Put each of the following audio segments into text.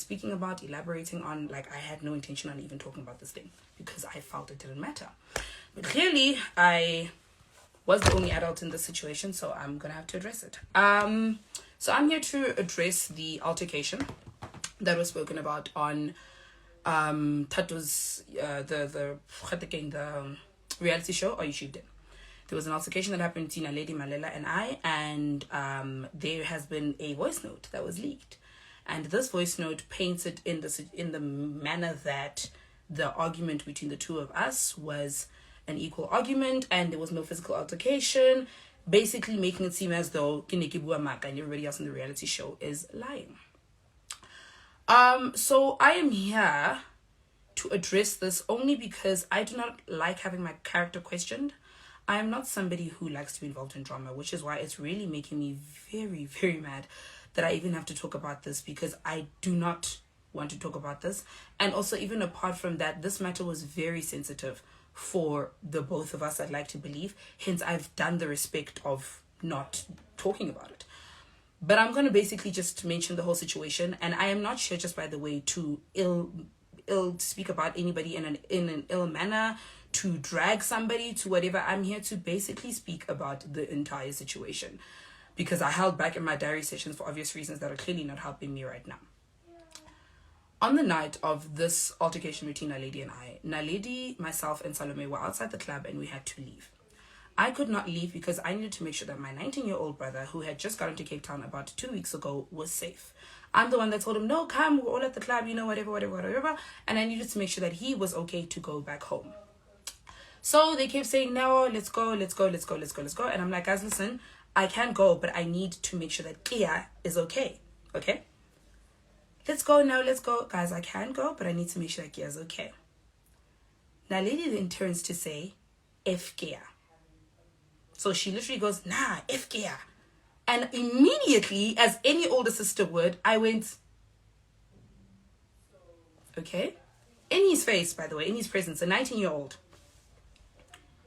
speaking about, elaborating on. Like, I had no intention on even talking about this thing because I felt it didn't matter. But clearly, I was the only adult in this situation, so I'm gonna have to address it. So I'm here to address the altercation that was spoken about on Tato's the reality show or YouTube did. There was an altercation that happened between NALEDI, Malela, and I, and there has been a voice note that was leaked, and this voice note paints it in the manner that the argument between the two of us was an equal argument, and there was no physical altercation, basically making it seem as though Kineki Buamaka and everybody else in the reality show is lying. So I am here to address this only because I do not like having my character questioned. I am not somebody who likes to be involved in drama, which is why it's really making me very, very mad that I even have to talk about this, because I do not want to talk about this. And also, even apart from that, this matter was very sensitive for the both of us, I'd like to believe. Hence, I've done the respect of not talking about it. But I'm going to basically just mention the whole situation. And I am not sure, just by the way, to ill speak about anybody in an ill manner, to drag somebody to whatever. I'm here to basically speak about the entire situation, because I held back in my diary sessions for obvious reasons that are clearly not helping me right now. On the night of this altercation between NALEDI and I, NALEDI, myself, and Salome were outside the club and we had to leave. I could not leave because I needed to make sure that my 19-year-old brother, who had just gotten to Cape Town about 2 weeks ago, was safe. I'm the one that told him, no, come, we're all at the club, you know, whatever. And I needed to make sure that he was okay to go back home. So they kept saying, no, let's go. And I'm like, guys, listen, I can't go, but I need to make sure that Kia is okay. Okay? Let's go now, let's go. Guys, I can go, but I need to make sure that Kia is okay. NALEDI then turns to say, F Kia. So she literally goes, nah, F Kia. And immediately, as any older sister would, I went, okay? In his face, by the way, in his presence, a 19-year-old.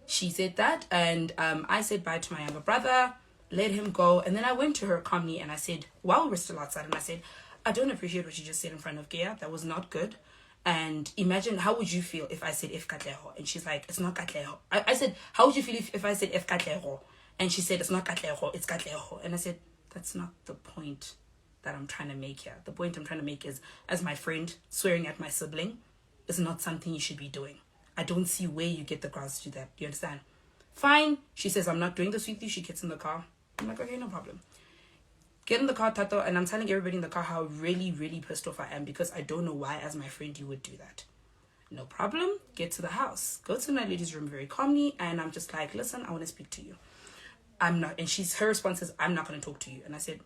She said that, and I said bye to my younger brother, let him go, and then I went to her calmly, and I said, while we're still outside, and I said, I don't appreciate what you just said in front of Gia. That was not good. And imagine, how would you feel if I said F Katleho? And she's like, it's not Katleho. I said, how would you feel if I said F Katleho? And she said, it's not Katleho, it's Katleho. And I said, that's not the point that I'm trying to make here. The point I'm trying to make is, as my friend, swearing at my sibling is not something you should be doing. I don't see where you get the grounds to do that. Do you understand? Fine. She says, I'm not doing this with you. She gets in the car. I'm like, okay, no problem. Get in the car, Tato, and I'm telling everybody in the car how really, really pissed off I am, because I don't know why, as my friend, you would do that. No problem. Get to the house. Go to my lady's room very calmly, and I'm just like, listen, I want to speak to you. I'm not, and her response is, I'm not going to talk to you. And I said,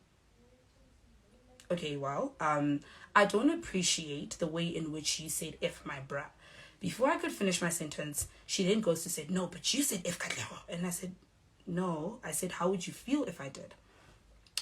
okay, well, I don't appreciate the way in which you said F my bra. Before I could finish my sentence, she then goes to say, no, but you said F Katleho. And I said, no. I said, how would you feel if I did?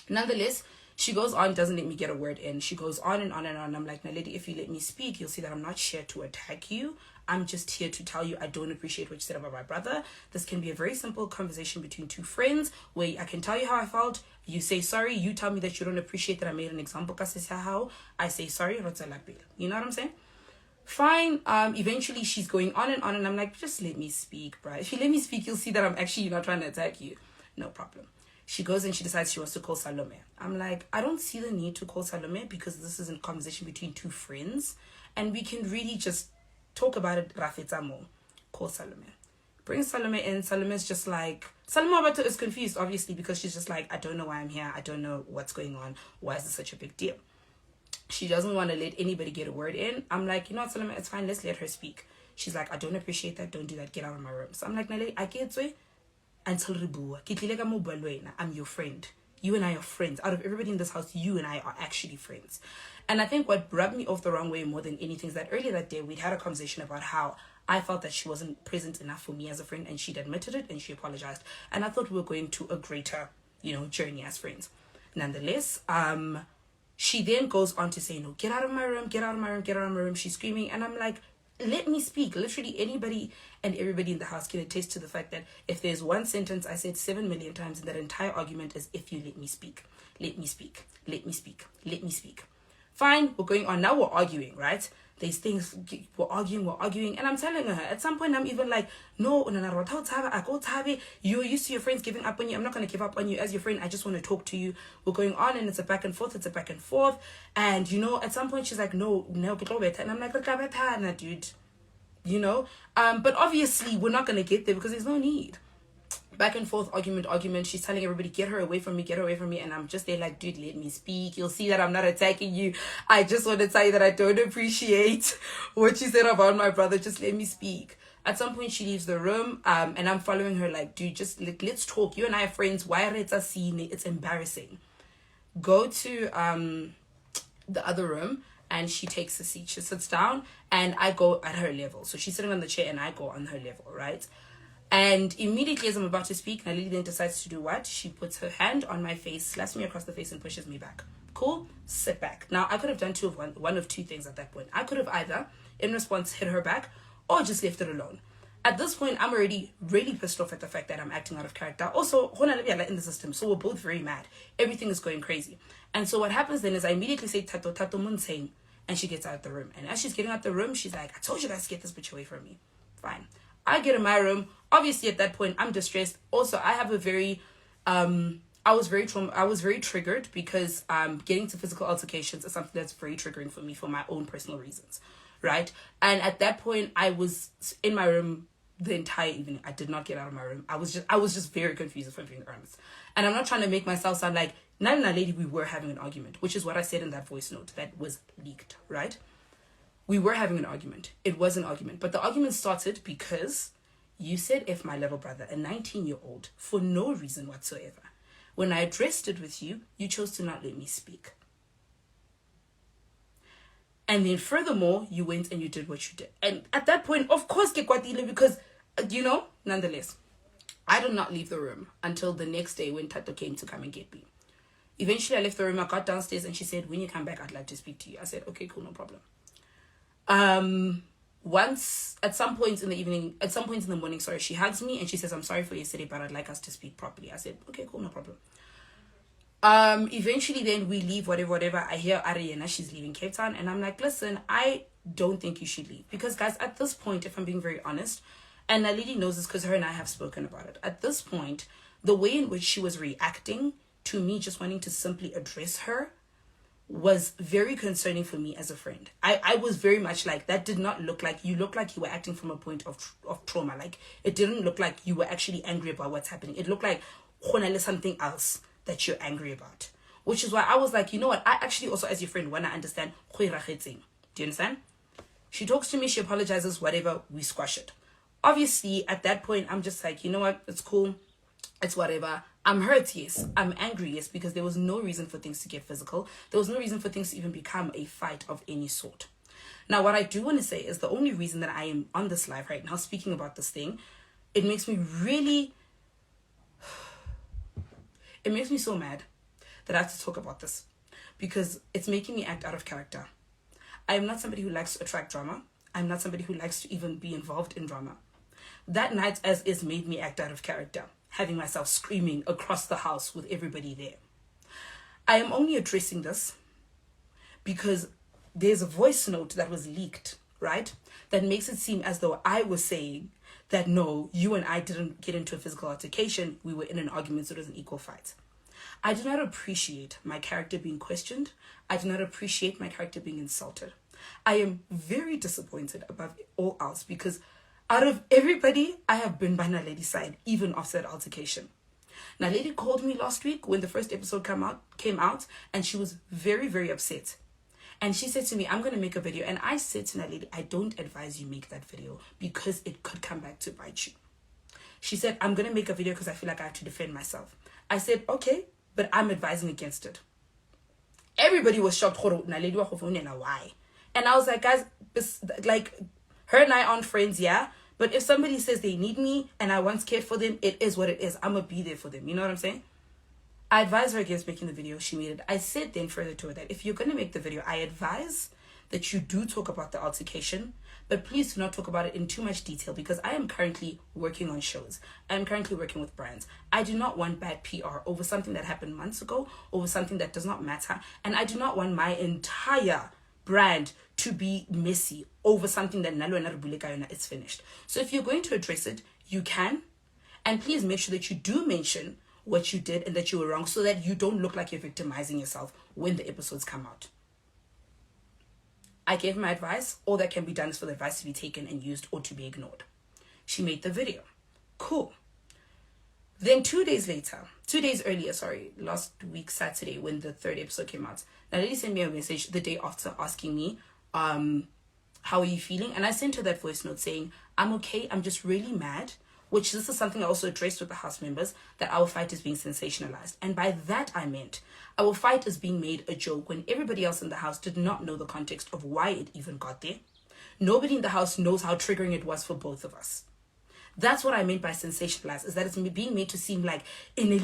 Nonetheless, she goes on, doesn't let me get a word in. She goes on and on and on. I'm like, NALEDI, if you let me speak, you'll see that I'm not here to attack you. I'm just here to tell you I don't appreciate what you said about my brother. This can be a very simple conversation between two friends where I can tell you how I felt. You say sorry. You tell me that you don't appreciate that I made an example. I say sorry. You know what I'm saying? Fine. Eventually she's going on, and I'm like, just let me speak, bruh. If you let me speak, you'll see that I'm actually not trying to attack you. No problem. She goes and she decides she wants to call Salome. I'm like, I don't see the need to call Salome, because this is a conversation between two friends, and we can really just talk about it. RAPETSOA. Call Salome. Bring Salome in. Salome's just like, Salome is confused, obviously, because she's just like, I don't know why I'm here. I don't know what's going on. Why is this such a big deal? She doesn't want to let anybody get a word in. I'm like, you know what, Salome, it's fine. Let's let her speak. She's like, I don't appreciate that. Don't do that. Get out of my room. So I'm like, NALEDI, I get it. Until I'm your friend. You and I are friends. Out of everybody in this house, you and I are actually friends. And I think what rubbed me off the wrong way more than anything is that earlier that day, we'd had a conversation about how I felt that she wasn't present enough for me as a friend, and she'd admitted it and she apologized. And I thought we were going to a greater, journey as friends. Nonetheless, she then goes on to say, no, get out of my room, get out of my room, get out of my room. She's screaming. And I'm like, let me speak. Literally anybody and everybody in the house can attest to the fact that if there's one sentence I said 7 million times in that entire argument is, if you let me speak, let me speak, let me speak, let me speak. Fine, we're going on. Now we're arguing, right? These things, we're arguing. And I'm telling her, at some point, I'm even like, no, you're used to your friends giving up on you. I'm not going to give up on you as your friend. I just want to talk to you. We're going on, and it's a back and forth. And, you know, at some point, she's like, no, get over it. And I'm like, nah, dude. You know? But obviously, we're not going to get there because there's no need. Back and forth, argument. She's telling everybody, get her away from me. And I'm just there like, dude, let me speak. You'll see that I'm not attacking you. I just want to tell you that I don't appreciate what you said about my brother. Just let me speak. At some point, she leaves the room, and I'm following her like, dude, just let's talk. You and I are friends. Why are it's scene? It's embarrassing. Go to the other room, and she takes a seat. She sits down, and I go at her level. So she's sitting on the chair, and I go on her level, right? And immediately as I'm about to speak, Naledi then decides to do what? She puts her hand on my face, slaps me across the face, and pushes me back. Cool? Sit back. Now, I could have done one of two things at that point. I could have either, in response, hit her back, or just left it alone. At this point, I'm already really pissed off at the fact that I'm acting out of character. Also, in the system, so we're both very mad. Everything is going crazy. And so what happens then is I immediately say, Tato Munseng, and she gets out of the room. And as she's getting out the room, she's like, I told you guys to get this bitch away from me. Fine. I get in my room. Obviously, at that point, I'm distressed. Also, I have a very, I was very triggered because getting to physical altercations is something that's very triggering for me for my own personal reasons, right? And at that point, I was in my room the entire evening. I did not get out of my room. I was just very confused, if I'm being honest. And I'm not trying to make myself sound like, NALEDI, we were having an argument, which is what I said in that voice note that was leaked, right? We were having an argument. It was an argument. But the argument started because you said if my little brother, a 19-year-old, for no reason whatsoever. When I addressed it with you, you chose to not let me speak. And then furthermore, you went and you did what you did. And at that point, of course, because, you know, nonetheless, I did not leave the room until the next day when Tato came to come and get me. Eventually, I left the room. I got downstairs and she said, when you come back, I'd like to speak to you. I said, okay, cool, no problem. Once at some point in the morning, she hugs me and she says, I'm sorry for yesterday, but I'd like us to speak properly. I said, okay, cool, no problem. Eventually then we leave, whatever. I hear Ariana, she's leaving Cape Town, and I'm like, listen, I don't think you should leave. Because guys, at this point, if I'm being very honest, and Naledi knows this because her and I have spoken about it. At this point, the way in which she was reacting to me just wanting to simply address her was very concerning for me as a friend. I was very much like, that did not look like, you looked like you were acting from a point of trauma. Like, it didn't look like you were actually angry about what's happening. It looked like something else that you're angry about. Which is why I was like, you know what, I actually also, as your friend, want to understand. Do you understand? She talks to me, she apologizes, whatever, we squash it. Obviously, at that point, I'm just like, you know what, it's cool, it's whatever. I'm hurt, yes. I'm angry, yes, because there was no reason for things to get physical. There was no reason for things to even become a fight of any sort. Now, what I do want to say is the only reason that I am on this live right now speaking about this thing, it makes me so mad that I have to talk about this because it's making me act out of character. I am not somebody who likes to attract drama. I'm not somebody who likes to even be involved in drama. That night as is made me act out of character, having myself screaming across the house with everybody there. I am only addressing this because there's a voice note that was leaked, right? That makes it seem as though I was saying that no, you and I didn't get into a physical altercation. We were in an argument, so it was an equal fight. I do not appreciate my character being questioned. I do not appreciate my character being insulted. I am very disappointed above all else because out of everybody, I have been by NALEDI's side, even after that altercation. NALEDI called me last week when the first episode came out, and she was very, very upset. And she said to me, I'm going to make a video. And I said to NALEDI, I don't advise you make that video because it could come back to bite you. She said, I'm going to make a video because I feel like I have to defend myself. I said, okay, but I'm advising against it. Everybody was shocked. Why? And I was like, guys, like, her and I aren't friends, yeah? But if somebody says they need me and I once cared for them, it is what it is. I'm going to be there for them. You know what I'm saying? I advised her against making the video. She made it. I said then further to her that if you're going to make the video, I advise that you do talk about the altercation, but please do not talk about it in too much detail, because I am currently working on shows. I am currently working with brands. I do not want bad PR over something that happened months ago, over something that does not matter. And I do not want my entire brand to be messy over something that is finished. So if you're going to address it, you can. And please make sure that you do mention what you did and that you were wrong, so that you don't look like you're victimizing yourself when the episodes come out. I gave my advice. All that can be done is for the advice to be taken and used, or to be ignored. She made the video. Cool. Then 2 days earlier, last week, Saturday, when the third episode came out, NALEDI sent me a message the day after asking me, how are you feeling? And I sent her that voice note saying, I'm okay, I'm just really mad, which this is something I also addressed with the house members, that our fight is being sensationalized. And by that I meant our fight is being made a joke when everybody else in the house did not know the context of why it even got there. Nobody in the house knows how triggering it was for both of us. That's what I meant by sensationalized, is that it's being made to seem like when it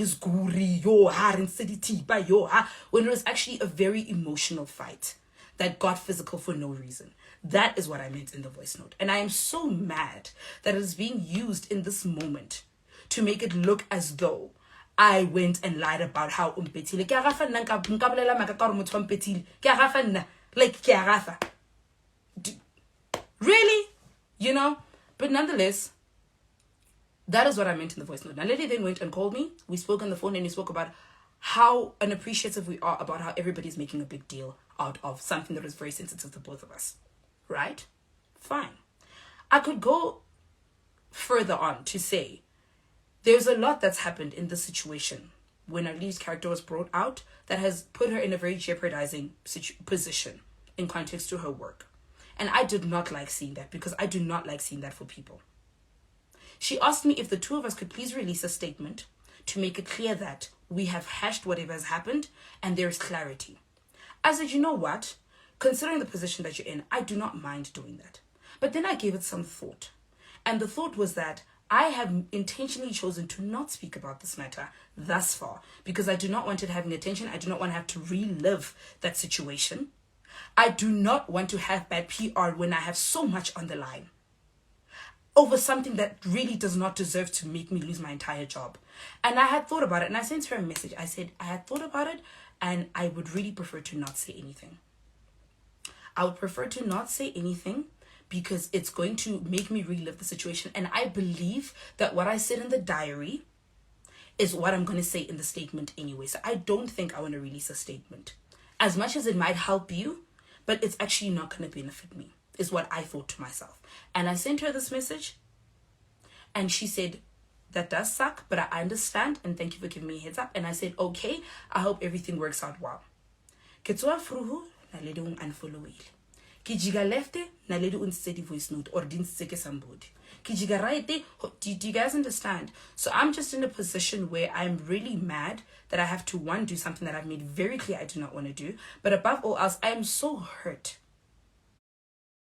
was actually a very emotional fight that got physical for no reason. That is what I meant in the voice note. And I am so mad that it is being used in this moment to make it look as though I went and lied about how umpetile. Really? You know? But nonetheless, that is what I meant in the voice note. NALEDI then went and called me. We spoke on the phone and we spoke about how unappreciative we are about how everybody's making a big deal out of something that is very sensitive to both of us. Right? Fine. I could go further on to say there's a lot that's happened in this situation when NALEDI's character was brought out that has put her in a very jeopardizing position in context to her work. And I did not like seeing that, because I do not like seeing that for people. She asked me if the two of us could please release a statement to make it clear that we have hashed whatever has happened and there is clarity. I said, you know what? Considering the position that you're in, I do not mind doing that. But then I gave it some thought. And the thought was that I have intentionally chosen to not speak about this matter thus far, because I do not want it having attention. I do not want to have to relive that situation. I do not want to have bad PR when I have so much on the line over something that really does not deserve to make me lose my entire job. And I had thought about it, and I sent her a message. I said, I had thought about it, and I would really prefer to not say anything. I would prefer to not say anything because it's going to make me relive the situation. And I believe that what I said in the diary is what I'm going to say in the statement anyway. So I don't think I want to release a statement. As much as it might help you, but it's actually not going to benefit me, is what I thought to myself. And I sent her this message, and she said, that does suck, but I understand, and thank you for giving me a heads up. And I said, okay, I hope everything works out well. Ketsua fruhu, NALEDI unfollowile. Kijiga lefte, NALEDI unsedi voice note, or didn't seke somebody. Kijiga right, do you guys understand? So I'm just in a position where I'm really mad that I have to, one, do something that I've made very clear I do not want to do. But above all else, I am so hurt